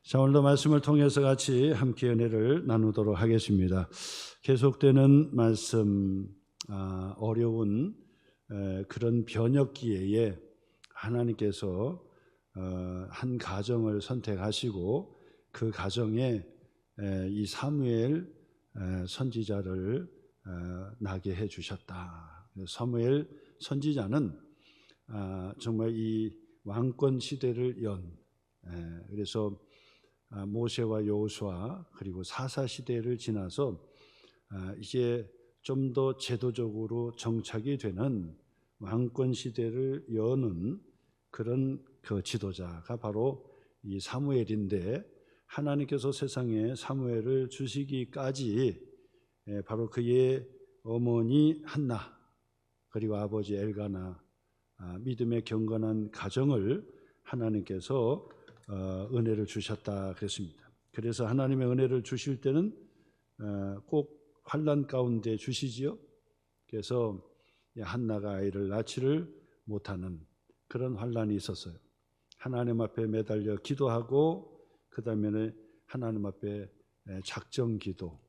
자, 오늘도 말씀을 통해서 같이 함께 은혜를 나누도록 하겠습니다. 계속되는 말씀, 어려운 그런 변혁 기회에 하나님께서 한 가정을 선택하시고 그 가정에 이 사무엘 선지자를 나게 해주셨다. 사무엘 선지자는 정말 이 왕권 시대를 그래서 모세와 여호수아 그리고 사사 시대를 지나서 이제 좀 더 제도적으로 정착이 되는 왕권 시대를 여는 그런 그 지도자가 바로 이 사무엘인데, 하나님께서 세상에 사무엘을 주시기까지 바로 그의 어머니 한나 그리고 아버지 엘가나 믿음의 경건한 가정을 하나님께서 은혜를 주셨다 그랬습니다. 그래서 하나님의 은혜를 주실 때는 꼭 환난 가운데 주시지요. 그래서 한나가 아이를 낳지를 못하는 그런 환난이 있었어요. 하나님 앞에 매달려 기도하고 그 다음에 하나님 앞에 작정 기도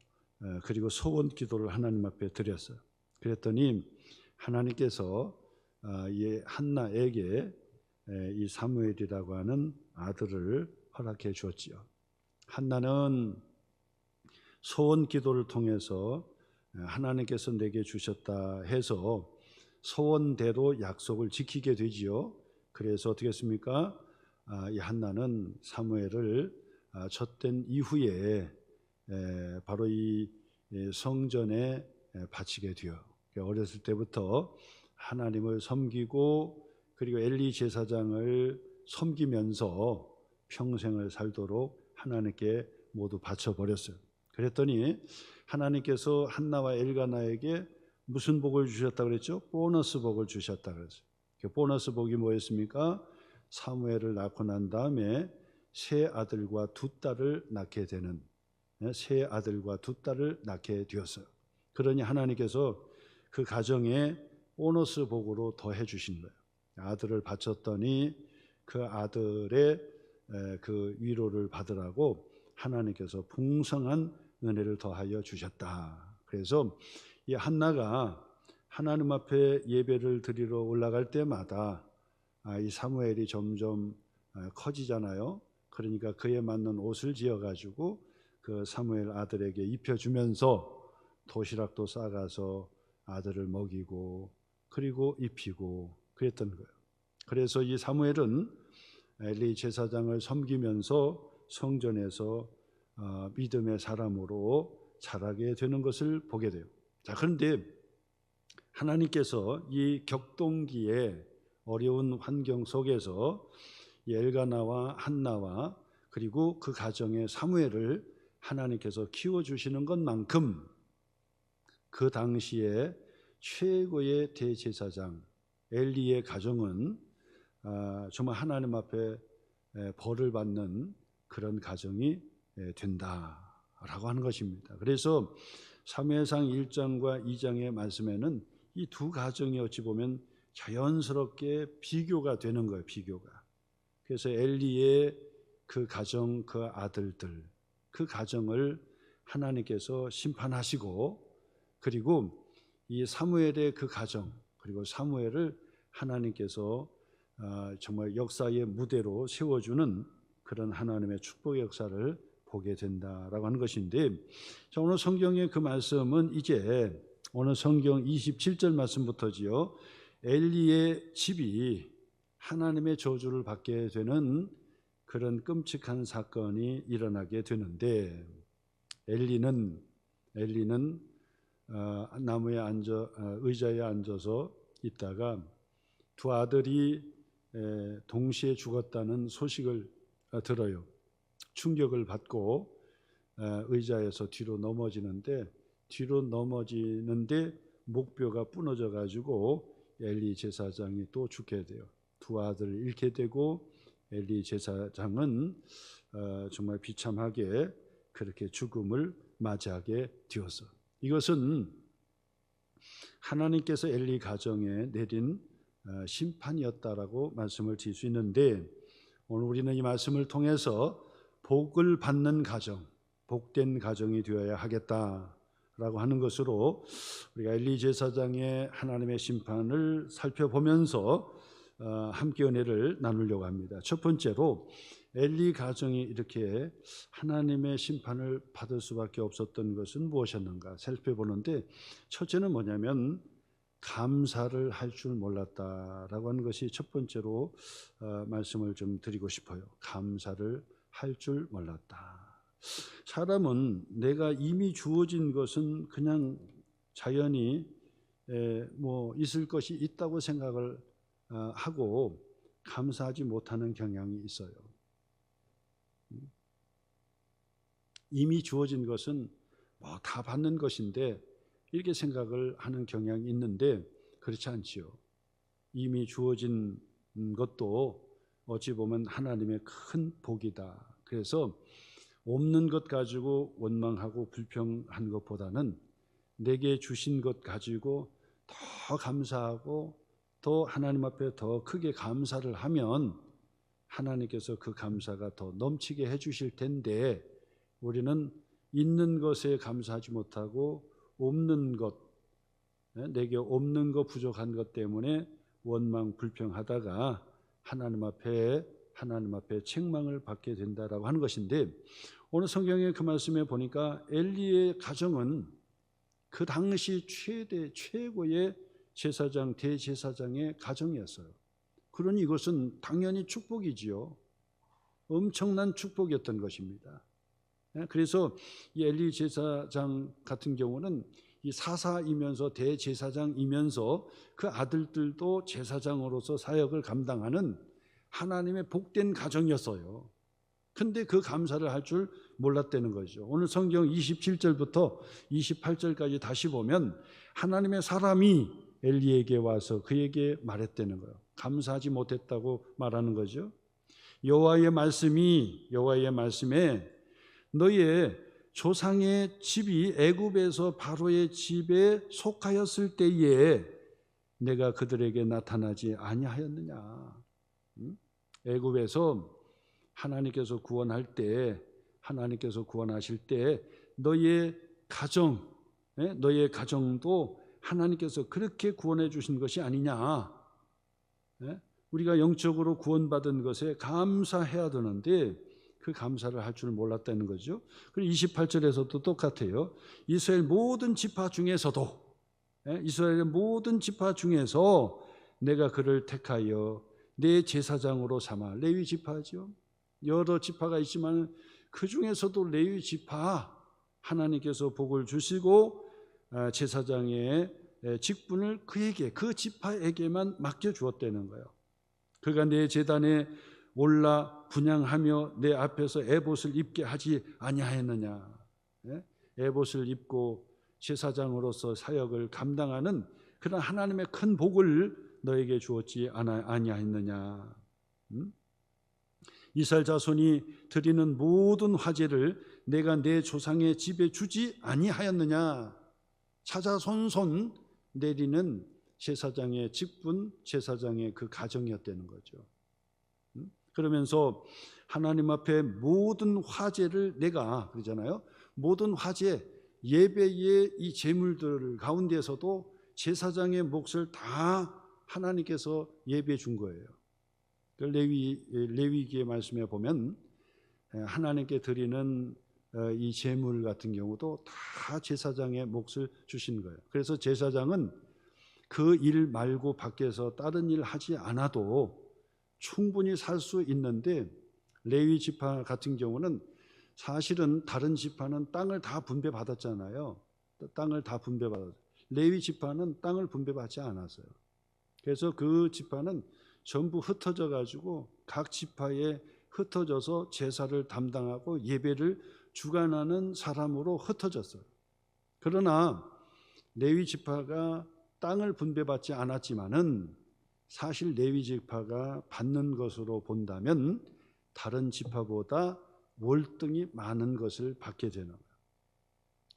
그리고 소원 기도를 하나님 앞에 드렸어요. 그랬더니 하나님께서 이 한나에게 이 사무엘이라고 하는 아들을 허락해 주었지요. 한나는 소원 기도를 통해서 하나님께서 내게 주셨다 해서 소원대로 약속을 지키게 되지요. 그래서 어떻게 했습니까? 이 한나는 사무엘을 젖된 이후에 바로 이 성전에 바치게 되어 어렸을 때부터 하나님을 섬기고 그리고 엘리 제사장을 섬기면서 평생을 살도록 하나님께 모두 바쳐버렸어요. 그랬더니 하나님께서 한나와 엘가나에게 무슨 복을 주셨다고 그랬죠? 보너스 복을 주셨다고 그랬어요. 그 보너스 복이 뭐였습니까? 사무엘을 낳고 난 다음에 세 아들과 두 딸을 낳게 되는, 세 아들과 두 딸을 낳게 되었어요. 그러니 하나님께서 그 가정에 보너스 복으로 더해 주신 거예요. 아들을 바쳤더니 그 아들의 그 위로를 받으라고 하나님께서 풍성한 은혜를 더하여 주셨다. 그래서 이 한나가 하나님 앞에 예배를 드리러 올라갈 때마다 이 사무엘이 점점 커지잖아요. 그러니까 그에 맞는 옷을 지어가지고 그 사무엘 아들에게 입혀주면서 도시락도 싸가서 아들을 먹이고 그리고 입히고 그랬던 거예요. 그래서 이 사무엘은 엘리 제사장을 섬기면서 성전에서 믿음의 사람으로 자라게 되는 것을 보게 돼요. 자, 그런데 하나님께서 이 격동기에 어려운 환경 속에서 엘가나와 한나와 그리고 그 가정의 사무엘을 하나님께서 키워주시는 것만큼 그 당시에 최고의 대제사장 엘리의 가정은 정말 하나님 앞에 벌을 받는 그런 가정이 된다라고 하는 것입니다. 그래서 사무엘상 1장과 2장의 말씀에는 이 두 가정이 어찌 보면 자연스럽게 비교가 되는 거예요. 비교가. 그래서 엘리의 그 가정, 그 아들들, 그 가정을 하나님께서 심판하시고 그리고 이 사무엘의 그 가정 그리고 사무엘을 하나님께서 정말 역사의 무대로 세워주는 그런 하나님의 축복 역사를 보게 된다라고 하는 것인데, 자, 오늘 성경의 그 말씀은 이제 오늘 성경 27절 말씀부터지요. 엘리의 집이 하나님의 저주를 받게 되는 그런 끔찍한 사건이 일어나게 되는데, 엘리는 나무에 의자에 앉아서 있다가 두 아들이 동시에 죽었다는 소식을 들어요. 충격을 받고 의자에서 뒤로 넘어지는데 목뼈가 부러져 가지고 엘리 제사장이 또 죽게 돼요. 두 아들을 잃게 되고 엘리 제사장은 정말 비참하게 그렇게 죽음을 맞이하게 되었어. 이것은 하나님께서 엘리 가정에 내린 심판이었다라고 말씀을 드릴 수 있는데, 오늘 우리는 이 말씀을 통해서 복을 받는 가정, 복된 가정이 되어야 하겠다라고 하는 것으로 우리가 엘리 제사장의 하나님의 심판을 살펴보면서 함께 은혜를 나누려고 합니다. 첫 번째로 엘리 가정이 이렇게 하나님의 심판을 받을 수밖에 없었던 것은 무엇이었는가 살펴보는데, 첫째는 뭐냐면 감사를 할 줄 몰랐다라고 하는 것이 첫 번째로 말씀을 좀 드리고 싶어요. 감사를 할 줄 몰랐다. 사람은 내가 이미 주어진 것은 그냥 자연히 뭐 있을 것이 있다고 생각을 하고 감사하지 못하는 경향이 있어요. 이미 주어진 것은 뭐 다 받는 것인데 이렇게 생각을 하는 경향이 있는데, 그렇지 않지요. 이미 주어진 것도 어찌 보면 하나님의 큰 복이다. 그래서 없는 것 가지고 원망하고 불평한 것보다는 내게 주신 것 가지고 더 감사하고 더 하나님 앞에 더 크게 감사를 하면 하나님께서 그 감사가 더 넘치게 해주실 텐데, 우리는 있는 것에 감사하지 못하고 없는 것, 내게 없는 것, 부족한 것 때문에 원망 불평하다가 하나님 앞에 책망을 받게 된다라고 하는 것인데, 오늘 성경의 그 말씀에 보니까 엘리의 가정은 그 당시 최고의 제사장, 대제사장의 가정이었어요. 그러니 이것은 당연히 축복이지요. 엄청난 축복이었던 것입니다. 그래서 이 엘리 제사장 같은 경우는 이 사사이면서 대제사장이면서 그 아들들도 제사장으로서 사역을 감당하는 하나님의 복된 가정이었어요. 근데 그 감사를 할 줄 몰랐다는 거죠. 오늘 성경 27절부터 28절까지 다시 보면 하나님의 사람이 엘리에게 와서 그에게 말했다는 거예요. 감사하지 못했다고 말하는 거죠. 여호와의 말씀에 너의 조상의 집이 애굽에서 바로의 집에 속하였을 때에 내가 그들에게 나타나지 아니하였느냐. 애굽에서 하나님께서 구원하실 때 너의 가정도 하나님께서 그렇게 구원해 주신 것이 아니냐. 우리가 영적으로 구원받은 것에 감사해야 되는데 그 감사를 할 줄 몰랐다는 거죠. 그리고 28절에서도 똑같아요. 이스라엘 모든 지파 중에서 내가 그를 택하여 내 제사장으로 삼아. 레위 지파죠. 여러 지파가 있지만 그 중에서도 레위 지파, 하나님께서 복을 주시고 제사장의 직분을 그 지파에게만 맡겨주었다는 거예요. 그가 내 제단에 올라 분향하며 내 앞에서 에봇을 입게 하지 아니하였느냐. 에봇을 입고 제사장으로서 사역을 감당하는 그런 하나님의 큰 복을 너에게 주었지 아니하였느냐. 이스라엘 자손이 드리는 모든 화제를 내가 내 조상의 집에 주지 아니하였느냐. 차자손손 내리는 제사장의 직분, 제사장의 그 가정이었다는 거죠. 그러면서 하나님 앞에 모든 화제를 내가, 그러잖아요. 모든 화제, 예배의 이 제물들 가운데서도 제사장의 몫을 다 하나님께서 예배해 준 거예요. 레위기의 말씀에 보면 하나님께 드리는 이 제물 같은 경우도 다 제사장의 몫을 주신 거예요. 그래서 제사장은 그 일 말고 밖에서 다른 일 하지 않아도 충분히 살 수 있는데, 레위 지파 같은 경우는 사실은 다른 지파는 땅을 다 분배받았잖아요. 레위 지파는 땅을 분배받지 않았어요. 그래서 그 지파는 전부 흩어져 가지고 각 지파에 흩어져서 제사를 담당하고 예배를 주관하는 사람으로 흩어졌어요. 그러나 레위 지파가 땅을 분배받지 않았지만은 사실 레위 지파가 받는 것으로 본다면 다른 지파보다 월등히 많은 것을 받게 되는 거예요.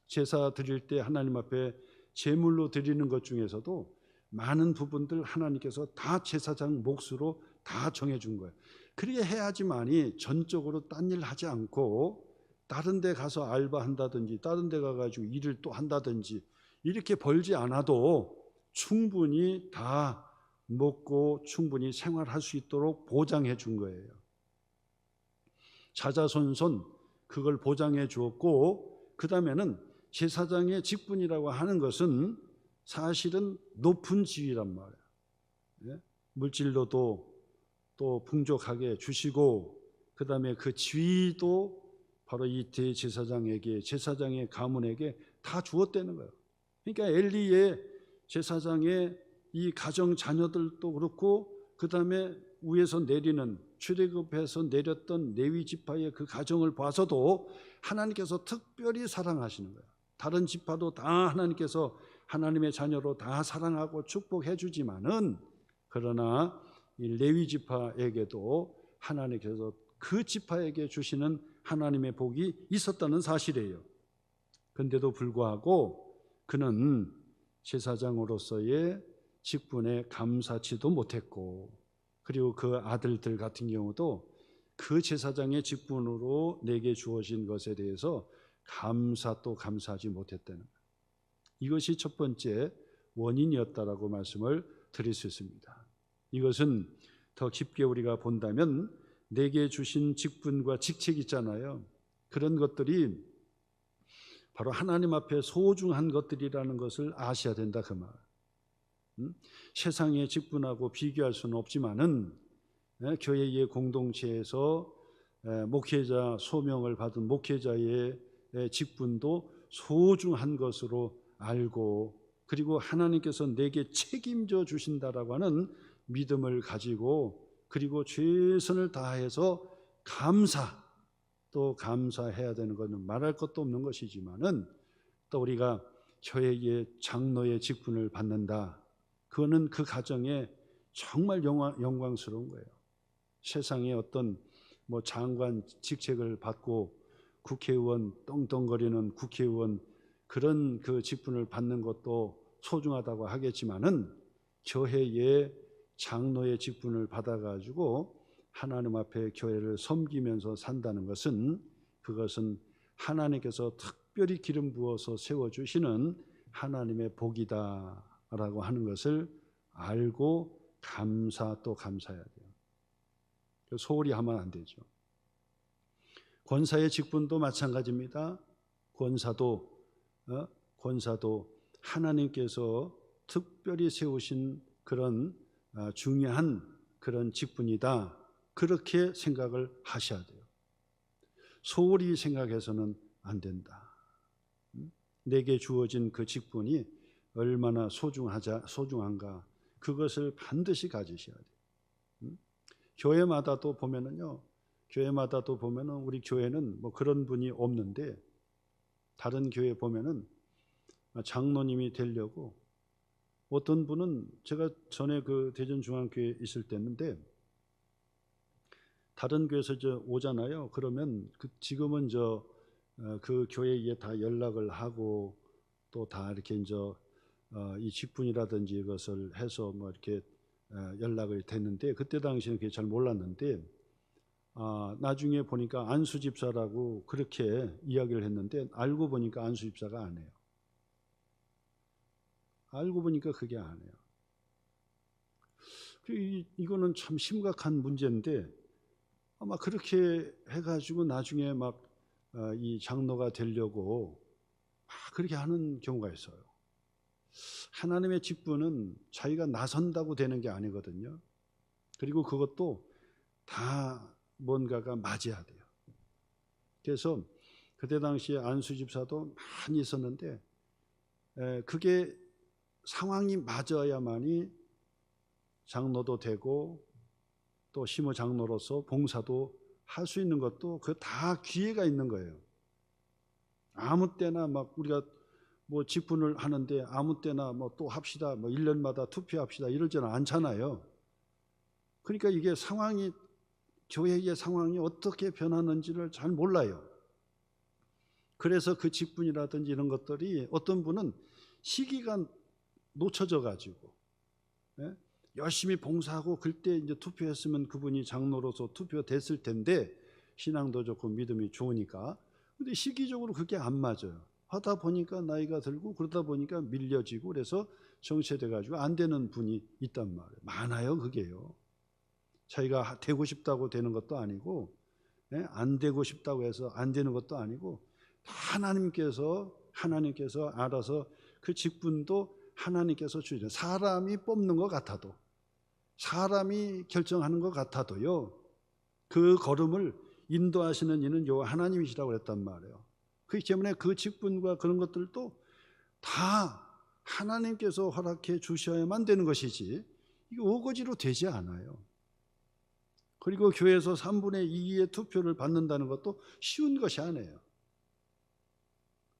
제사 드릴 때 하나님 앞에 제물로 드리는 것 중에서도 많은 부분들 하나님께서 다 제사장 몫으로 다 정해준 거예요. 그렇게 해야지만이 전적으로 딴 일 하지 않고 다른 데 가서 알바한다든지 다른 데 가가지고 일을 또 한다든지 이렇게 벌지 않아도 충분히 다 먹고 충분히 생활할 수 있도록 보장해 준 거예요. 자자손손 그걸 보장해 주었고, 그 다음에는 제사장의 직분이라고 하는 것은 사실은 높은 지위란 말이에요. 예? 물질로도 또 풍족하게 주시고, 그 다음에 그 지위도 바로 이 대제사장에게, 제사장의 가문에게 다 주었다는 거예요. 그러니까 엘리의 제사장의 이 가정 자녀들도 그렇고, 그 다음에 위에서 내리는 출애굽해서 내렸던 레위 지파의 그 가정을 봐서도 하나님께서 특별히 사랑하시는 거예요. 다른 지파도 다 하나님께서 하나님의 자녀로 다 사랑하고 축복해 주지만은, 그러나 이 레위 지파에게도 하나님께서 그 지파에게 주시는 하나님의 복이 있었다는 사실이에요. 그런데도 불구하고 그는 제사장으로서의 직분에 감사치도 못했고, 그리고 그 아들들 같은 경우도 그 제사장의 직분으로 내게 주어진 것에 대해서 감사도 감사하지 못했다는 거예요. 이것이 첫 번째 원인이었다라고 말씀을 드릴 수 있습니다. 이것은 더 깊게 우리가 본다면 내게 주신 직분과 직책이 있잖아요. 그런 것들이 바로 하나님 앞에 소중한 것들이라는 것을 아셔야 된다 그 말. 세상의 직분하고 비교할 수는 없지만은 교회의 공동체에서 목회자 소명을 받은 목회자의 직분도 소중한 것으로 알고, 그리고 하나님께서 내게 책임져 주신다라고 하는 믿음을 가지고, 그리고 최선을 다해서 또 감사해야 되는 것은 말할 것도 없는 것이지만은, 또 우리가 교회의 장로의 직분을 받는다. 그거는 그 가정에 정말 영광스러운 거예요. 세상에 어떤 장관 직책을 받고 국회의원 떵떵거리는 국회의원 그런 그 직분을 받는 것도 소중하다고 하겠지만은, 교회의 장로의 직분을 받아가지고 하나님 앞에 교회를 섬기면서 산다는 것은, 그것은 하나님께서 특별히 기름 부어서 세워주시는 하나님의 복이다라고 하는 것을 알고 또 감사해야 돼요. 소홀히 하면 안 되죠. 권사의 직분도 마찬가지입니다. 권사도 하나님께서 특별히 세우신 그런 중요한 그런 직분이다, 그렇게 생각을 하셔야 돼요. 소홀히 생각해서는 안 된다. 내게 주어진 그 직분이 얼마나 소중한가, 그것을 반드시 가지셔야 돼요. 교회마다도 보면은 우리 교회는 그런 분이 없는데, 다른 교회 보면은 장로님이 되려고 어떤 분은, 제가 전에 그 대전중앙교회에 있을 때였는데, 다른 교회에서 오잖아요. 그러면 지금은 그 교회에 다 연락을 하고 또 다 이렇게 이 직분이라든지 이것을 해서 이렇게 연락을 됐는데, 그때 당시에는 그게 잘 몰랐는데, 나중에 보니까 안수 집사라고 그렇게 이야기를 했는데, 알고 보니까 안수 집사가 아니에요. 알고 보니까 그게 아니에요. 이거는 참 심각한 문제인데, 아마 그렇게 해가지고 나중에 이 장로가 되려고 그렇게 하는 경우가 있어요. 하나님의 직분은 자기가 나선다고 되는 게 아니거든요. 그리고 그것도 다 뭔가가 맞아야 돼요. 그래서 그때 당시에 안수 집사도 많이 있었는데, 그게 상황이 맞아야만이 장로도 되고 또 시모 장로로서 봉사도 할 수 있는 것도 그 다 기회가 있는 거예요. 아무 때나 우리가 직분을 하는데 아무 때나 또 합시다, 1년마다 투표합시다 이러지는 않잖아요. 그러니까 이게 교회의 상황이 어떻게 변하는지를 잘 몰라요. 그래서 그 직분이라든지 이런 것들이 어떤 분은 시기가 놓쳐져 가지고 열심히 봉사하고 그때 이제 투표했으면 그분이 장로로서 투표됐을 텐데 신앙도 좋고 믿음이 좋으니까. 근데 시기적으로 그게 안 맞아요. 하다 보니까 나이가 들고 그러다 보니까 밀려지고 그래서 정체돼 가지고 안 되는 분이 있단 말이에요. 많아요, 그게요. 자기가 되고 싶다고 되는 것도 아니고, 안 되고 싶다고 해서 안 되는 것도 아니고, 하나님께서 알아서 그 직분도 하나님께서 주시죠. 사람이 뽑는 것 같아도, 사람이 결정하는 것 같아도요, 그 걸음을 인도하시는 이는 여호와 하나님이시라고 그랬단 말이에요. 그렇기 때문에 그 직분과 그런 것들도 다 하나님께서 허락해 주셔야만 되는 것이지 이게 오거지로 되지 않아요. 그리고 교회에서 3분의 2의 투표를 받는다는 것도 쉬운 것이 아니에요.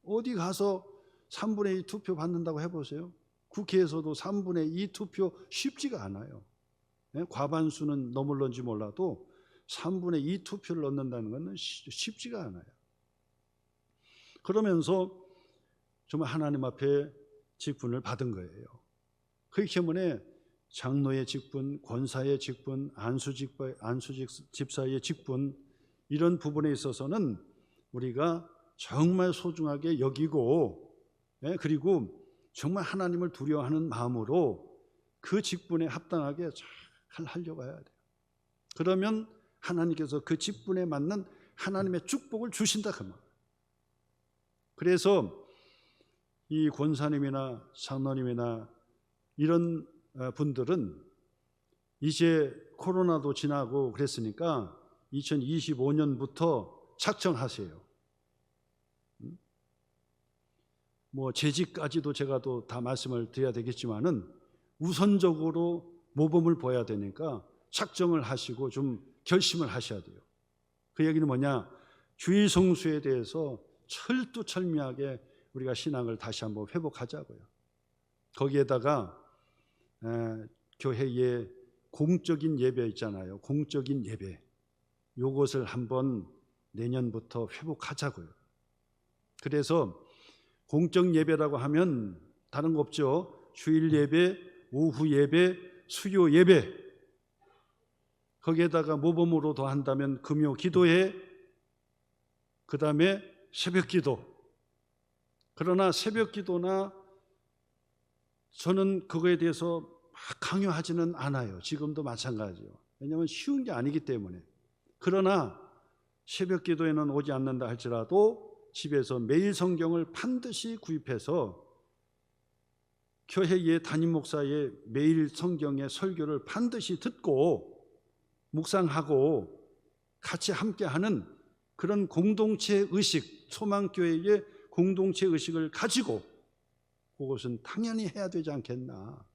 어디 가서 3분의 2 투표 받는다고 해보세요. 국회에서도 3분의 2 투표 쉽지가 않아요. 과반수는 넘을런지 몰라도 3분의 2 투표를 얻는다는 것은 쉽지가 않아요. 그러면서 정말 하나님 앞에 직분을 받은 거예요. 그렇기 때문에 장로의 직분, 권사의 직분, 안수직 집사의 직분, 이런 부분에 있어서는 우리가 정말 소중하게 여기고, 그리고 정말 하나님을 두려워하는 마음으로 그 직분에 합당하게 잘 하려고 해야 돼요. 그러면 하나님께서 그 직분에 맞는 하나님의 축복을 주신다 그 말. 그래서 이 권사님이나 장로님이나 이런 분들은 이제 코로나도 지나고 그랬으니까 2025년부터 작정하세요. 뭐 재직까지도 제가 또 다 말씀을 드려야 되겠지만은 우선적으로 모범을 보여야 되니까 작정을 하시고 좀 결심을 하셔야 돼요. 그 얘기는 뭐냐? 주일 성수에 대해서 철두철미하게 우리가 신앙을 다시 한번 회복하자고요. 거기에다가 교회의 공적인 예배 있잖아요. 공적인 예배, 요것을 한번 내년부터 회복하자고요. 그래서 공적 예배라고 하면 다른 거 없죠. 주일 예배, 오후 예배, 수요 예배, 거기에다가 모범으로 더한다면 금요 기도회, 그 다음에 새벽 기도. 그러나 새벽 기도나 저는 그거에 대해서 막 강요하지는 않아요. 지금도 마찬가지요. 왜냐하면 쉬운 게 아니기 때문에. 그러나 새벽 기도에는 오지 않는다 할지라도 집에서 매일 성경을 반드시 구입해서 교회의 담임 목사의 매일 성경의 설교를 반드시 듣고 묵상하고 같이 함께하는 그런 공동체 의식, 소망교회의 공동체 의식을 가지고 그것은 당연히 해야 되지 않겠나.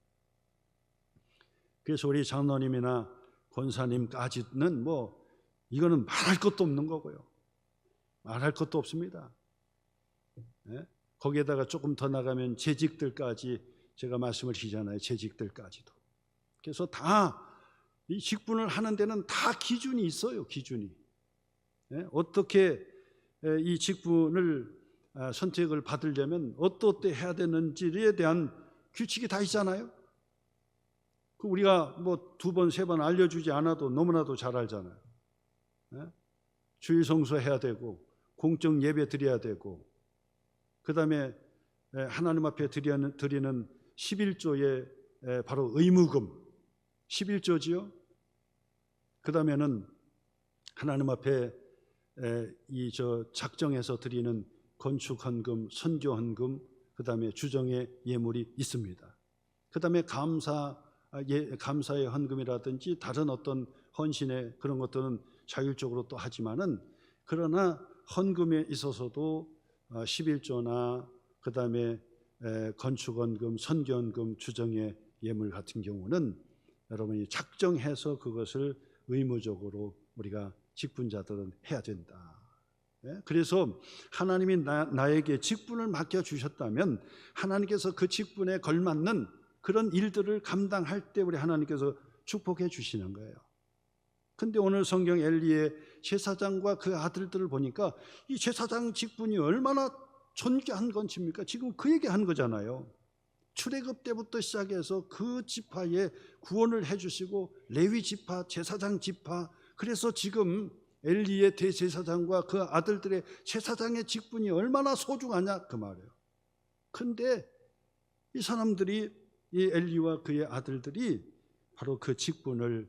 그래서 우리 장로님이나 권사님까지는 뭐 이거는 말할 것도 없는 거고요. 말할 것도 없습니다. 거기에다가 조금 더 나가면 재직들까지 제가 말씀을 드리잖아요. 재직들까지도. 그래서 다 이 직분을 하는 데는 다 기준이 있어요. 기준이. 어떻게 이 직분을 선택을 받으려면 어떻게 해야 되는지에 대한 규칙이 다 있잖아요. 우리가 뭐 2번, 3번 알려주지 않아도 너무나도 잘 알잖아요. 주일 성수해야 되고 공적 예배 드려야 되고 그 다음에 하나님 앞에 드리는 11조의 바로 의무금 11조지요. 그 다음에는 하나님 앞에 작정해서 드리는 건축헌금, 선교헌금, 그 다음에 주정의 예물이 있습니다. 그 다음에 감사의 헌금이라든지 다른 어떤 헌신의 그런 것들은 자율적으로 또 하지만은, 그러나 헌금에 있어서도 11조나 그 다음에 건축헌금, 선교헌금, 주정의 예물 같은 경우는 여러분이 작정해서 그것을 의무적으로 우리가 직분자들은 해야 된다. 그래서 하나님이 나에게 직분을 맡겨주셨다면 하나님께서 그 직분에 걸맞는 그런 일들을 감당할 때 우리 하나님께서 축복해 주시는 거예요. 근데 오늘 성경 엘리의 제사장과 그 아들들을 보니까 이 제사장 직분이 얼마나 존귀한 건지입니까? 지금 그 얘기한 거잖아요. 출애굽 때부터 시작해서 그 지파에 구원을 해주시고 레위 지파, 제사장 지파, 그래서 지금 엘리의 대제사장과 그 아들들의 제사장의 직분이 얼마나 소중하냐 그 말이에요. 근데 이 사람들이, 이 엘리와 그의 아들들이 바로 그 직분을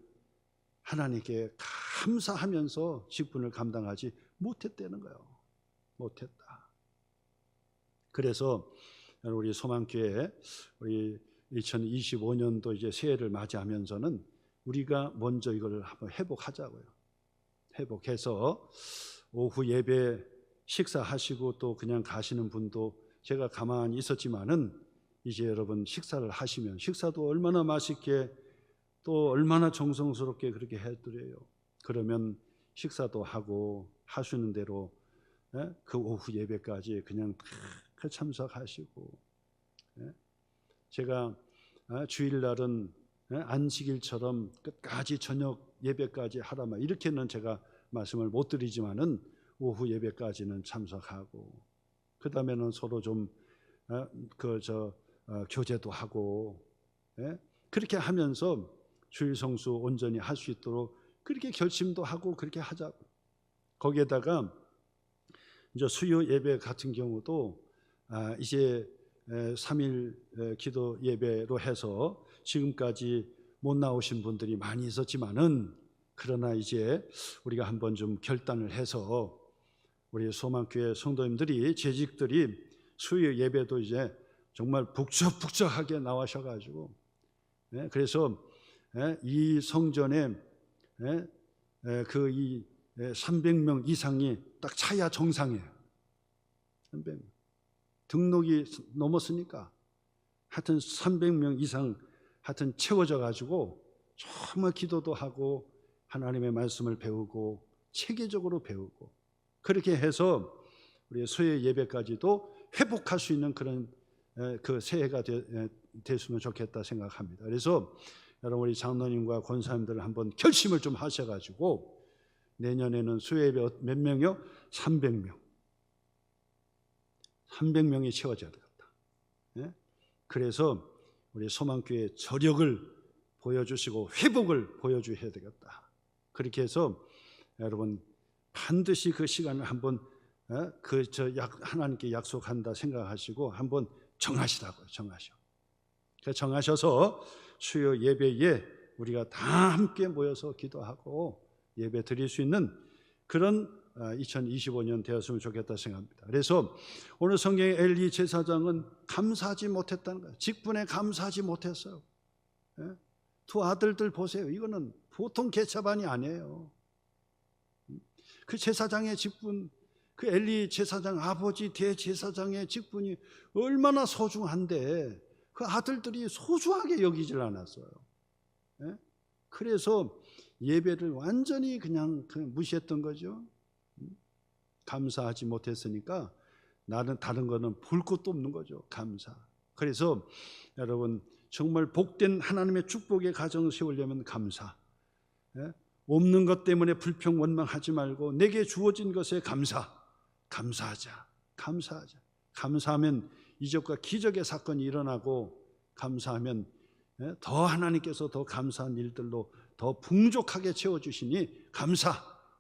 하나님께 감사하면서 직분을 감당하지 못했다는 거예요. 못했다. 그래서 우리 소망교회 우리 2025년도 이제 새해를 맞이하면서는 우리가 먼저 이걸 한번 회복하자고요. 회복해서 오후 예배 식사하시고 또 그냥 가시는 분도 제가 가만히 있었지만은 이제 여러분 식사를 하시면 식사도 얼마나 맛있게 또 얼마나 정성스럽게 그렇게 해드려요. 그러면 식사도 하고 하시는 대로 그 오후 예배까지 그냥 다 참석하시고, 제가 주일날은 안식일처럼 끝까지 저녁 예배까지 하라마 이렇게는 제가 말씀을 못 드리지만은 오후 예배까지는 참석하고 그 다음에는 서로 좀 교제도 하고, 그렇게 하면서 주일 성수 온전히 할 수 있도록 그렇게 결심도 하고 그렇게 하자고. 거기에다가 이제 수요 예배 같은 경우도 이제 3일 기도 예배로 해서 지금까지 못 나오신 분들이 많이 있었지만은, 그러나 이제 우리가 한번 좀 결단을 해서 우리 소망교회 성도님들이, 재직들이 수요 예배도 이제 정말 북적북적하게 나와셔가지고, 그래서 이 성전에 그 이 300명 이상이 딱 차야 정상이에요. 300명. 등록이 넘었으니까 하여튼 300명 이상 하여튼 채워져 가지고 정말 기도도 하고 하나님의 말씀을 배우고 체계적으로 배우고 그렇게 해서 우리 수요 예배까지도 회복할 수 있는 그런 그 새해가 됐으면 좋겠다 생각합니다. 그래서 여러분 우리 장로님과 권사님들 한번 결심을 좀 하셔가지고 내년에는 수요 예배 몇 명이요? 300명. 300명이 채워져야 되겠다. 그래서 우리 소망교회 저력을 보여주시고 회복을 보여주셔야 되겠다. 그렇게 해서 여러분 반드시 그 시간을 한번 하나님께 약속한다 생각하시고 한번 정하시라고요. 정하셔서 수요 예배에 우리가 다 함께 모여서 기도하고 예배 드릴 수 있는 그런 2025년 되었으면 좋겠다 생각합니다. 그래서 오늘 성경의 엘리 제사장은 감사하지 못했다는 거예요. 직분에 감사하지 못했어요. 두 아들들 보세요. 이거는 보통 계차반이 아니에요. 그 제사장의 직분, 그 엘리 제사장 아버지 대제사장의 직분이 얼마나 소중한데 그 아들들이 소중하게 여기질 않았어요. 그래서 예배를 완전히 그냥 무시했던 거죠. 감사하지 못했으니까 나는 다른 거는 볼 것도 없는 거죠. 감사. 그래서 여러분 정말 복된 하나님의 축복의 가정을 세우려면 감사. 없는 것 때문에 불평 원망하지 말고 내게 주어진 것에 감사하자. 감사하면 이적과 기적의 사건이 일어나고, 감사하면 더 하나님께서 더 감사한 일들로 더 풍족하게 채워주시니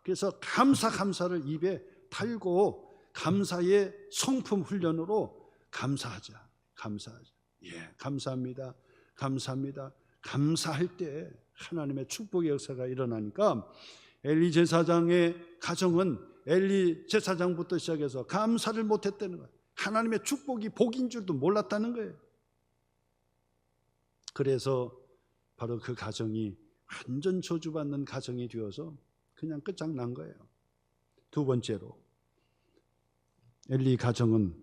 그래서 감사를 입에 달고 감사의 성품 훈련으로 감사하자. 예, 감사합니다. 감사할 때 하나님의 축복의 역사가 일어나니까 엘리 제사장의 가정은 엘리 제사장부터 시작해서 감사를 못했다는 거예요. 하나님의 축복이 복인 줄도 몰랐다는 거예요. 그래서 바로 그 가정이 완전 저주받는 가정이 되어서 그냥 끝장난 거예요. 두 번째로 엘리 가정은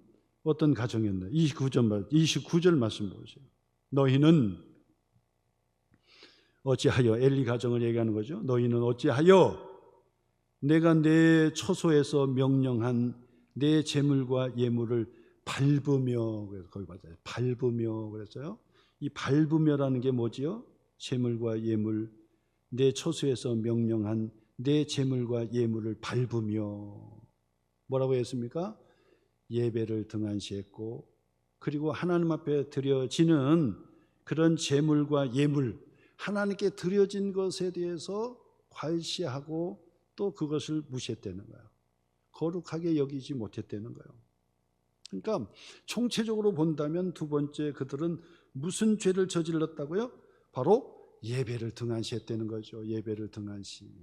어떤 가정이었나요? 29절 말씀 보세요. 너희는 어찌하여, 엘리 가정을 얘기하는 거죠. 너희는 어찌하여 내가 내 처소에서 명령한 내 재물과 예물을 밟으며, 그래서 거기 맞아요. 밟으며 그랬어요. 이 밟으며라는 게 뭐지요? 재물과 예물, 내 처소에서 명령한 내 재물과 예물을 밟으며 뭐라고 했습니까? 예배를 등한시했고 그리고 하나님 앞에 드려지는 그런 제물과 예물, 하나님께 드려진 것에 대해서 과시하고 또 그것을 무시했다는 거예요. 거룩하게 여기지 못했다는 거예요. 그러니까 총체적으로 본다면 두 번째, 그들은 무슨 죄를 저질렀다고요? 바로 예배를 등한시했다는 거죠. 예배를 등한시했어요.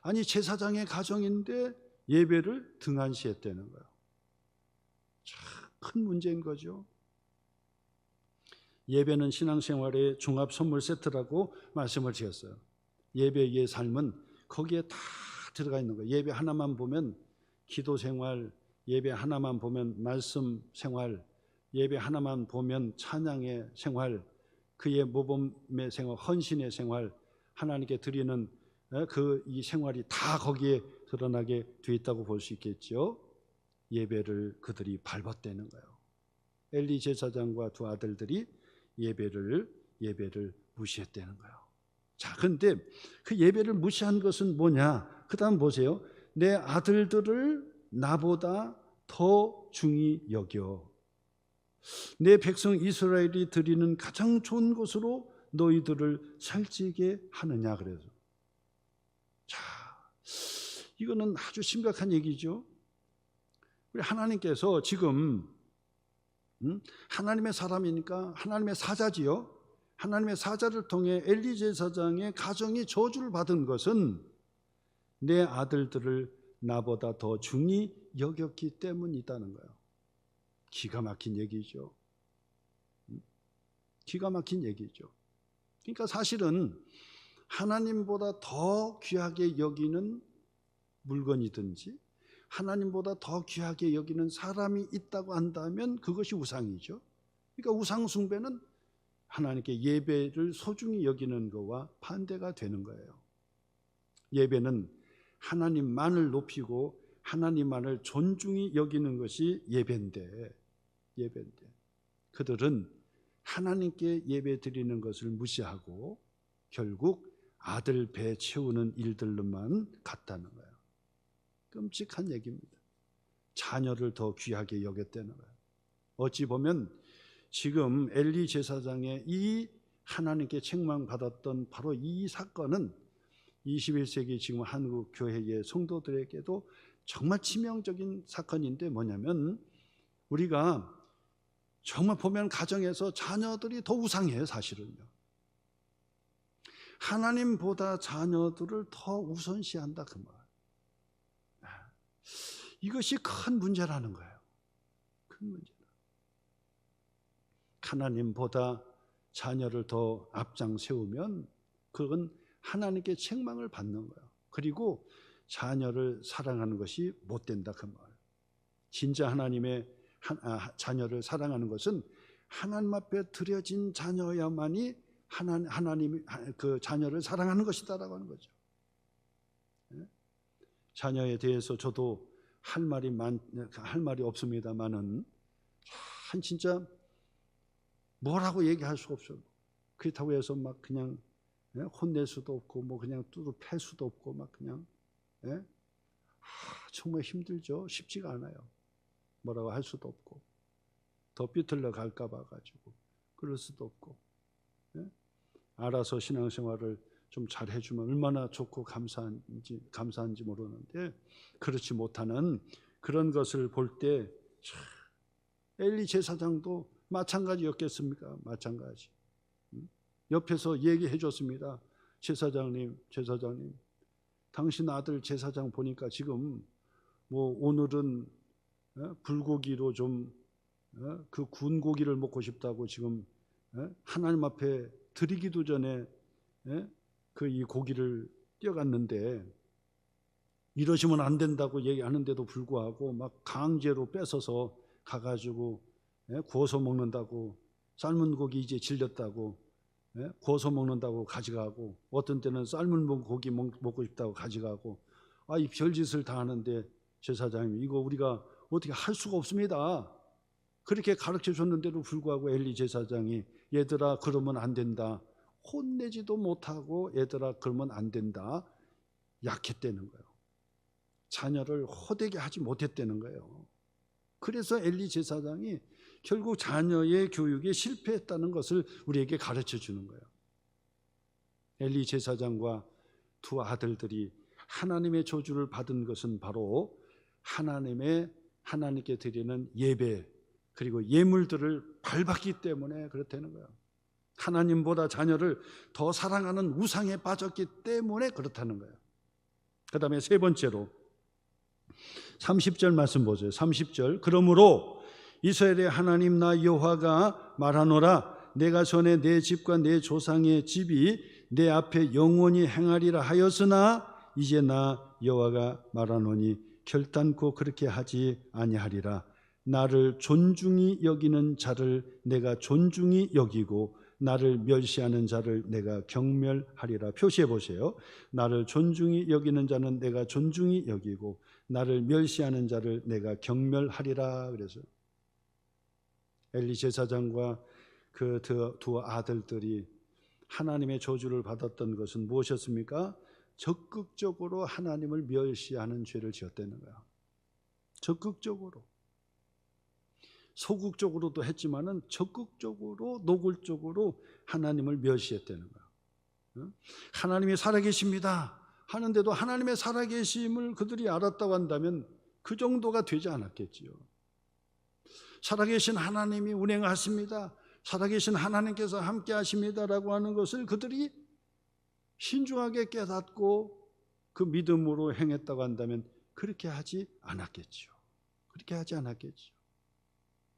아니, 제사장의 가정인데 예배를 등한시했다는 거예요. 참 큰 문제인 거죠. 예배는 신앙생활의 종합 선물 세트라고 말씀을 드렸어요. 예배의 삶은 거기에 다 들어가 있는 거예요. 예배 하나만 보면 기도 생활, 예배 하나만 보면 말씀 생활, 예배 하나만 보면 찬양의 생활, 그의 모범의 생활, 헌신의 생활, 하나님께 드리는 이 생활이 다 거기에 드러나게 돼 있다고 볼 수 있겠죠. 예배를 그들이 밟았다는 거예요. 엘리 제사장과 두 아들들이 예배를 무시했다는 거예요. 자, 근데 그 예배를 무시한 것은 뭐냐? 그 다음 보세요. 내 아들들을 나보다 더 중히 여겨 내 백성 이스라엘이 드리는 가장 좋은 것으로 너희들을 살찌게 하느냐. 그래서 자, 이거는 아주 심각한 얘기죠. 우리 하나님께서 지금 하나님의 사람이니까 하나님의 사자지요. 하나님의 사자를 통해 엘리 제사장의 가정이 저주를 받은 것은 내 아들들을 나보다 더 중히 여겼기 때문이라는 거예요. 기가 막힌 얘기죠. 기가 막힌 얘기죠. 그러니까 사실은 하나님보다 더 귀하게 여기는 물건이든지 하나님보다 더 귀하게 여기는 사람이 있다고 한다면 그것이 우상이죠. 그러니까 우상 숭배는 하나님께 예배를 소중히 여기는 것과 반대가 되는 거예요. 예배는 하나님만을 높이고 하나님만을 존중히 여기는 것이 예배인데 그들은 하나님께 예배 드리는 것을 무시하고 결국 아들 배 채우는 일들로만 갔다는 거예요. 끔찍한 얘기입니다. 자녀를 더 귀하게 여겼다는 거예요. 어찌 보면 지금 엘리 제사장의 이 하나님께 책망받았던 바로 이 사건은 21세기 지금 한국 교회의 성도들에게도 정말 치명적인 사건인데 뭐냐면 우리가 정말 보면 가정에서 자녀들이 더 우상해요. 사실은요. 하나님보다 자녀들을 더 우선시한다 그 말. 이것이 큰 문제라는 거예요. 큰 문제. 하나님보다 자녀를 더 앞장 세우면 그건 하나님께 책망을 받는 거예요. 그리고 자녀를 사랑하는 것이 못 된다 그 말. 진짜 하나님의 자녀를 사랑하는 것은 하나님 앞에 드려진 자녀야만이 하나님이 그 자녀를 사랑하는 것이다라고 하는 거죠. 자녀에 대해서 저도 할 말이 없습니다만은 진짜 뭐라고 얘기할 수가 없어요. 그렇다고 해서 막 그냥 혼낼 수도 없고 뭐 그냥 뚜루 패 수도 없고 막 그냥 정말 힘들죠. 쉽지가 않아요. 뭐라고 할 수도 없고 더 삐뚤러 갈까 봐 가지고 그럴 수도 없고 알아서 신앙생활을 좀 잘 해주면 얼마나 좋고 감사한지 모르는데 그렇지 못하는 그런 것을 볼 때 엘리 제사장도 마찬가지였겠습니까? 마찬가지. 옆에서 얘기해 줬습니다. 제사장님 당신 아들 제사장 보니까 지금 뭐 오늘은 불고기로 좀 그 구운 고기를 먹고 싶다고 지금 하나님 앞에 드리기도 전에 그 이 고기를 떼어갔는데 이러시면 안 된다고 얘기하는데도 불구하고 막 강제로 뺏어서 가가지고 구워서 먹는다고 삶은 고기 이제 질렸다고 구워서 먹는다고 가져가고 어떤 때는 삶은 고기 먹고 싶다고 가져가고 이 별짓을 다 하는데 제사장님 이거 우리가 어떻게 할 수가 없습니다. 그렇게 가르쳐 줬는데도 불구하고 엘리 제사장이 얘들아 그러면 안 된다. 혼내지도 못하고 얘들아 그러면 안 된다. 약했다는 거예요. 자녀를 호되게 하지 못했다는 거예요. 그래서 엘리 제사장이 결국 자녀의 교육에 실패했다는 것을 우리에게 가르쳐 주는 거예요. 엘리 제사장과 두 아들들이 하나님의 저주를 받은 것은 바로 하나님께 드리는 예배 그리고 예물들을 밟았기 때문에 그렇다는 거예요. 하나님보다 자녀를 더 사랑하는 우상에 빠졌기 때문에 그렇다는 거예요. 그 다음에 세 번째로 30절 말씀 보세요. 30절 그러므로 이스라엘의 하나님 나 여호와가 말하노라 내가 전에 내 집과 내 조상의 집이 내 앞에 영원히 행하리라 하였으나 이제 나 여호와가 말하노니 결단코 그렇게 하지 아니하리라. 나를 존중히 여기는 자를 내가 존중히 여기고 나를 멸시하는 자를 내가 경멸하리라. 표시해 보세요. 나를 존중히 여기는 자는 내가 존중히 여기고 나를 멸시하는 자를 내가 경멸하리라. 그래서 엘리 제사장과 그 두 아들들이 하나님의 저주를 받았던 것은 무엇이었습니까? 적극적으로 하나님을 멸시하는 죄를 지었다는 거야. 적극적으로. 소극적으로도 했지만은 적극적으로 노골적으로 하나님을 멸시했다는 거야. 하나님이 살아계십니다 하는데도 하나님의 살아계심을 그들이 알았다고 한다면 그 정도가 되지 않았겠지요. 살아계신 하나님이 운행하십니다, 살아계신 하나님께서 함께 하십니다라고 하는 것을 그들이 신중하게 깨닫고 그 믿음으로 행했다고 한다면 그렇게 하지 않았겠지요. 그렇게 하지 않았겠지요.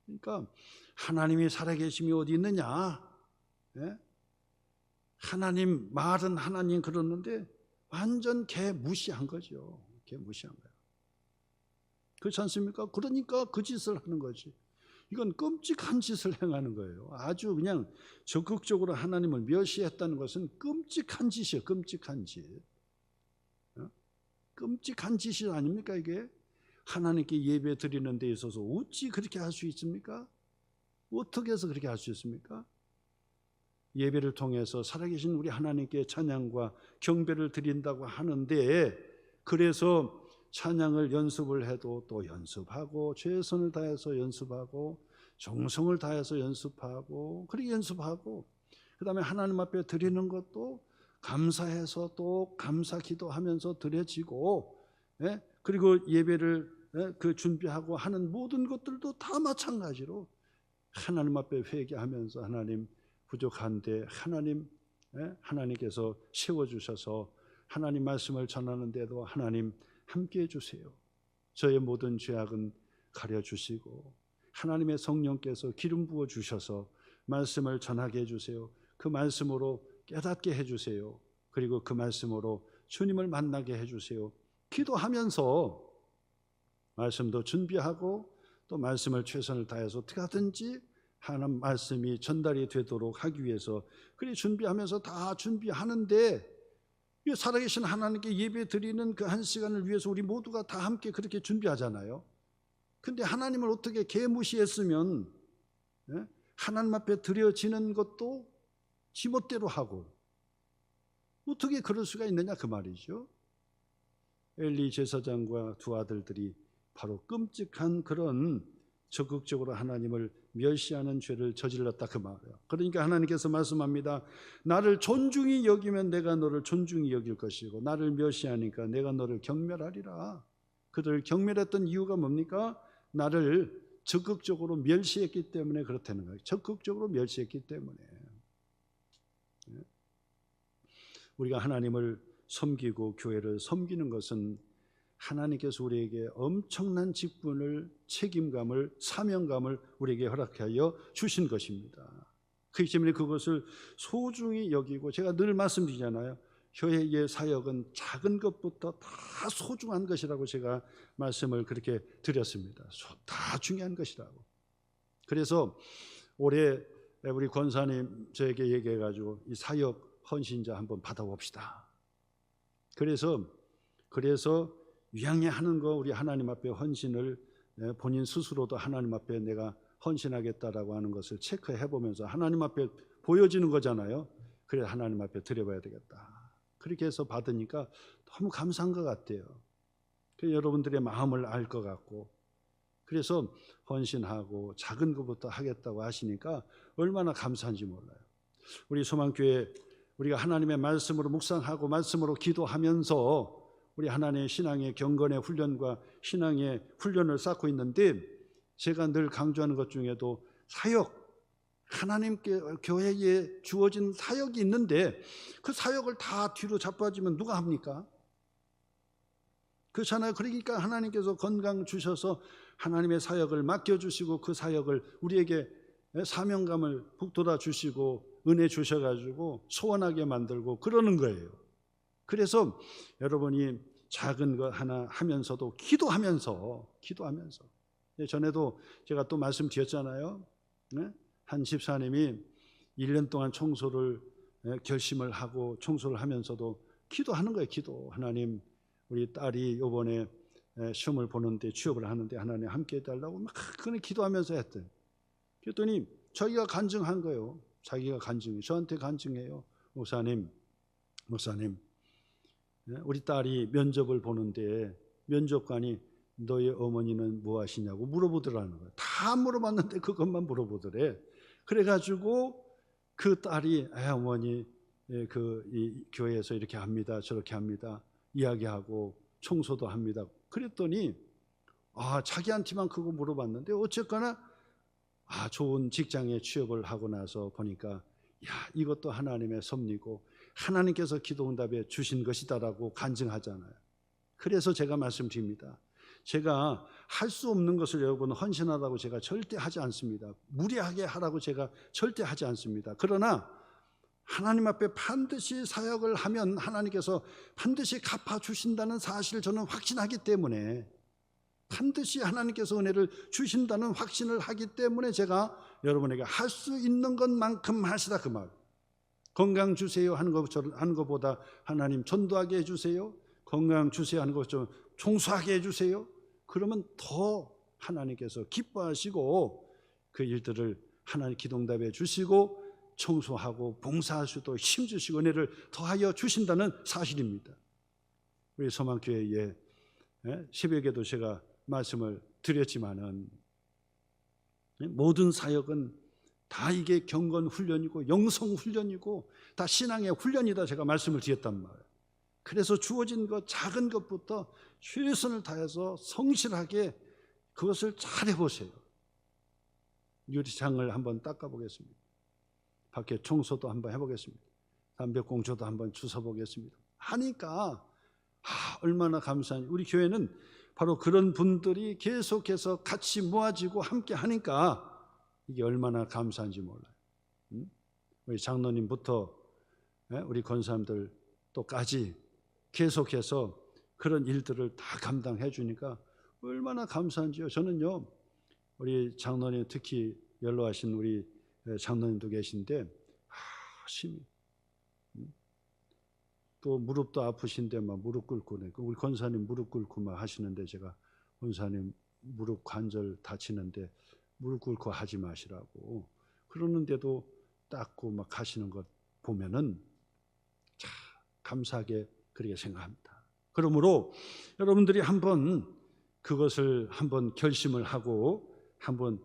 그러니까 하나님이 살아계심이 어디 있느냐? 예? 하나님 말은 하나님 그러는데 완전 개 무시한 거죠. 개 무시한 거예요. 그렇지 않습니까? 그러니까 그 짓을 하는 거지. 이건 끔찍한 짓을 행하는 거예요. 아주 그냥 적극적으로 하나님을 멸시했다는 것은 끔찍한 짓이에요. 끔찍한 짓. 끔찍한 짓이 아닙니까 이게? 하나님께 예배 드리는 데 있어서 어찌 그렇게 할 수 있습니까? 어떻게 해서 그렇게 할 수 있습니까? 예배를 통해서 살아계신 우리 하나님께 찬양과 경배를 드린다고 하는데, 그래서 찬양을 연습을 해도 또 연습하고 최선을 다해서 연습하고 정성을 다해서 연습하고 그렇게 연습하고 그 다음에 하나님 앞에 드리는 것도 감사해서 또 감사 기도하면서 드려지고, 그리고 예배를 그 준비하고 하는 모든 것들도 다 마찬가지로 하나님 앞에 회개하면서 하나님 부족한데 하나님께서 세워주셔서 하나님 말씀을 전하는데도 하나님 함께해 주세요. 저의 모든 죄악은 가려주시고 하나님의 성령께서 기름 부어 주셔서 말씀을 전하게 해주세요. 그 말씀으로 깨닫게 해주세요. 그리고 그 말씀으로 주님을 만나게 해주세요. 기도하면서 말씀도 준비하고 또 말씀을 최선을 다해서 어떻게 하든지 하나님 말씀이 전달이 되도록 하기 위해서 그리 준비하면서 다 준비하는데, 살아계신 하나님께 예배 드리는 그 한 시간을 위해서 우리 모두가 다 함께 그렇게 준비하잖아요. 근데 하나님을 어떻게 개무시했으면 하나님 앞에 드려지는 것도 지멋대로 하고 어떻게 그럴 수가 있느냐 그 말이죠. 엘리 제사장과 두 아들들이 바로 끔찍한 그런 적극적으로 하나님을 멸시하는 죄를 저질렀다 그 말이에요. 그러니까 하나님께서 말씀합니다. 나를 존중히 여기면 내가 너를 존중히 여길 것이고 나를 멸시하니까 내가 너를 경멸하리라. 그들을 경멸했던 이유가 뭡니까? 나를 적극적으로 멸시했기 때문에 그렇다는 거예요. 적극적으로 멸시했기 때문에. 우리가 하나님을 섬기고 교회를 섬기는 것은 하나님께서 우리에게 엄청난 직분을, 책임감을, 사명감을 우리에게 허락하여 주신 것입니다. 그렇기 때문에 그것을 소중히 여기고, 제가 늘 말씀드리잖아요. 교회의 사역은 작은 것부터 다 소중한 것이라고 제가 말씀을 그렇게 드렸습니다. 다 중요한 것이라고. 그래서 올해 우리 권사님 저에게 얘기해가지고 이 사역 헌신자 한번 받아봅시다. 그래서 위양해하는 거, 우리 하나님 앞에 헌신을 본인 스스로도 하나님 앞에 내가 헌신하겠다라고 하는 것을 체크해 보면서 하나님 앞에 보여지는 거잖아요. 그래 하나님 앞에 드려봐야 되겠다. 그렇게 해서 받으니까 너무 감사한 것 같아요. 여러분들의 마음을 알 것 같고, 그래서 헌신하고 작은 것부터 하겠다고 하시니까 얼마나 감사한지 몰라요. 우리 소망교회 우리가 하나님의 말씀으로 묵상하고 말씀으로 기도하면서 우리 하나님의 신앙의 경건의 훈련과 신앙의 훈련을 쌓고 있는데, 제가 늘 강조하는 것 중에도 사역, 하나님께 교회에 주어진 사역이 있는데 그 사역을 다 뒤로 자빠지면 누가 합니까? 그렇잖아요. 그러니까 하나님께서 건강 주셔서 하나님의 사역을 맡겨주시고 그 사역을 우리에게 사명감을 북돋아 주시고 은혜 주셔가지고 소원하게 만들고 그러는 거예요. 그래서 여러분이 작은 것 하나 하면서도 기도하면서 전에도 제가 또 말씀드렸잖아요. 한 집사님이 1년 동안 청소를 결심을 하고 청소를 하면서도 기도하는 거예요. 기도. 하나님, 우리 딸이 이번에 시험을 보는데 취업을 하는데 하나님 함께 해달라고 막 그냥 기도하면서 했대요. 그랬더니 자기가 간증한 거예요. 자기가 저한테 간증해요. 목사님, 우리 딸이 면접을 보는데 면접관이 너희 어머니는 뭐 하시냐고 물어보더라는 거예요. 다 물어봤는데 그것만 물어보더래. 그래가지고 그 딸이 어머니 이 교회에서 이렇게 합니다, 저렇게 합니다, 이야기하고 청소도 합니다. 그랬더니 자기한테만 그거 물어봤는데 어쨌거나 좋은 직장에 취업을 하고 나서 보니까 이것도 하나님의 섭리고 하나님께서 기도응답에 주신 것이다라고 간증하잖아요. 그래서 제가 말씀드립니다. 제가 할 수 없는 것을 여러분 헌신하라고 제가 절대 하지 않습니다. 무리하게 하라고 제가 절대 하지 않습니다. 그러나 하나님 앞에 반드시 사역을 하면 하나님께서 반드시 갚아주신다는 사실을 저는 확신하기 때문에, 반드시 하나님께서 은혜를 주신다는 확신을 하기 때문에 제가 여러분에게 할 수 있는 것만큼 하시라 그 말. 건강 주세요 하는 것보다 하나님 전도하게 해주세요, 건강 주세요 하는 것 좀 청소하게 해주세요. 그러면 더 하나님께서 기뻐하시고 그 일들을 하나님 기도응답해 주시고 청소하고 봉사할 수도 힘주시고 은혜를 더하여 주신다는 사실입니다. 우리 소망교회에 새벽에도 제가 말씀을 드렸지만은 모든 사역은 다 이게 경건 훈련이고 영성 훈련이고 다 신앙의 훈련이다 제가 말씀을 드렸단 말이에요. 그래서 주어진 것 작은 것부터 최선을 다해서 성실하게 그것을 잘 해보세요. 유리창을 한번 닦아보겠습니다. 밖에 청소도 한번 해보겠습니다. 담배꽁초도 한번 주워보겠습니다. 하니까 얼마나 감사한지. 우리 교회는 바로 그런 분들이 계속해서 같이 모아지고 함께 하니까 이게 얼마나 감사한지 몰라요. 우리 장로님부터 우리 권사님들 또까지 계속해서 그런 일들을 다 감당해 주니까 얼마나 감사한지요. 저는요, 우리 장로님, 특히 연로하신 우리 장로님도 계신데 심히 또 무릎도 아프신데 막 무릎 꿇고 우리 권사님 무릎 꿇고 막 하시는데 제가 권사님 무릎 관절 다치는데 무릎 꿇고 하지 마시라고 그러는데도 닦고 막 하시는 것 보면은 참 감사하게 그렇게 생각합니다. 그러므로 여러분들이 한번 그것을 한번 결심을 하고 한번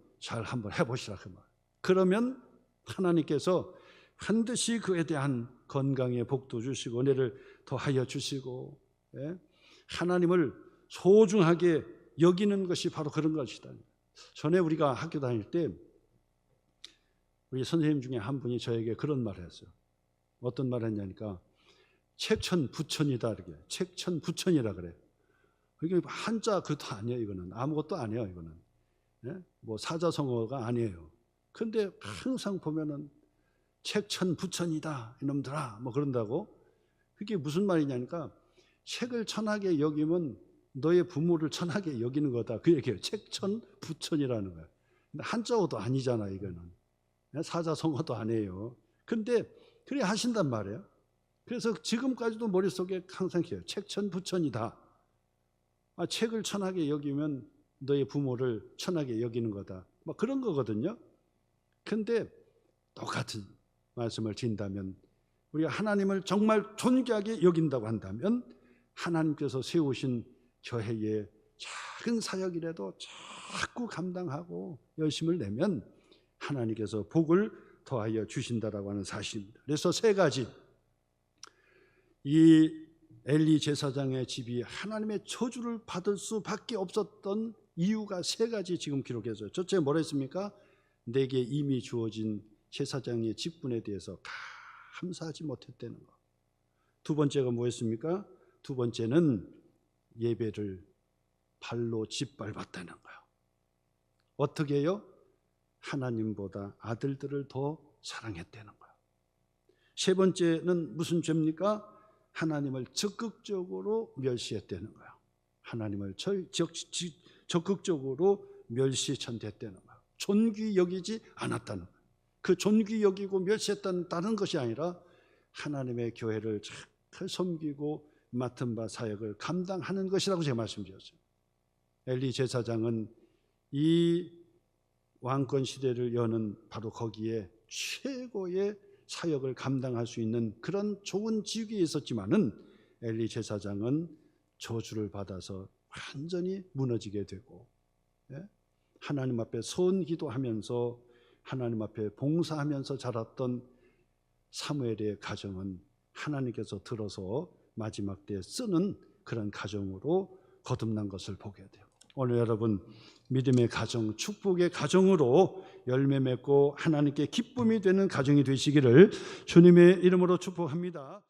해보시라 그 말. 그러면 하나님께서 반드시 그에 대한 건강의 복도 주시고 은혜를 더하여 주시고 하나님을 소중하게 여기는 것이 바로 그런 것이다. 전에 우리가 학교 다닐 때 우리 선생님 중에 한 분이 저에게 그런 말을 했어요. 어떤 말을 했냐니까 책천부천이다 이렇게. 책천부천이라 그래요. 이게 한자 그것도 아니에요. 이거는 아무것도 아니에요. 이거는 뭐 사자성어가 아니에요. 근데 항상 보면은 책천부천이다 이놈들아 뭐 그런다고. 그게 무슨 말이냐니까 책을 천하게 여기면 너의 부모를 천하게 여기는 거다 그 얘기예요. 책천부천이라는 거예요. 근데 한자어도 아니잖아. 이거는 사자성어도 아니에요. 근데 그래 하신단 말이에요. 그래서 지금까지도 머릿속에 항상 해요. 책천부천이다. 책을 천하게 여기면 너의 부모를 천하게 여기는 거다. 뭐 그런 거거든요. 근데 똑같은 말씀을 드린다면 우리가 하나님을 정말 존귀하게 여긴다고 한다면 하나님께서 세우신 교회의 작은 사역이라도 자꾸 감당하고 열심을 내면 하나님께서 복을 더하여 주신다라고 하는 사실입니다. 그래서 세 가지, 이 엘리 제사장의 집이 하나님의 저주를 받을 수밖에 없었던 이유가 세 가지 지금 기록해서, 첫째 뭐라 했습니까? 내게 이미 주어진 제사장의 직분에 대해서 감사하지 못했다는 것. 두 번째가 뭐였습니까? 두 번째는 예배를 발로 짓밟았다는 거예요. 어떻게 해요? 하나님보다 아들들을 더 사랑했다는 거예요. 세 번째는 무슨 죄입니까? 하나님을 적극적으로 멸시했다는 거예요. 하나님을 적극적으로 멸시천대했다는 거예요. 존귀 여기지 않았다는 거예요. 그 존귀 여기고 멸시했다는 다른 것이 아니라 하나님의 교회를 잘 섬기고 맡은 바 사역을 감당하는 것이라고 제가 말씀드렸어요. 엘리 제사장은 이 왕권 시대를 여는 바로 거기에 최고의 사역을 감당할 수 있는 그런 좋은 직위에 있었지만은 엘리 제사장은 저주를 받아서 완전히 무너지게 되고, 하나님 앞에 선기도하면서 하나님 앞에 봉사하면서 자랐던 사무엘의 가정은 하나님께서 들어서 마지막 때에 쓰는 그런 가정으로 거듭난 것을 보게 돼요. 오늘 여러분, 믿음의 가정, 축복의 가정으로 열매 맺고 하나님께 기쁨이 되는 가정이 되시기를 주님의 이름으로 축복합니다.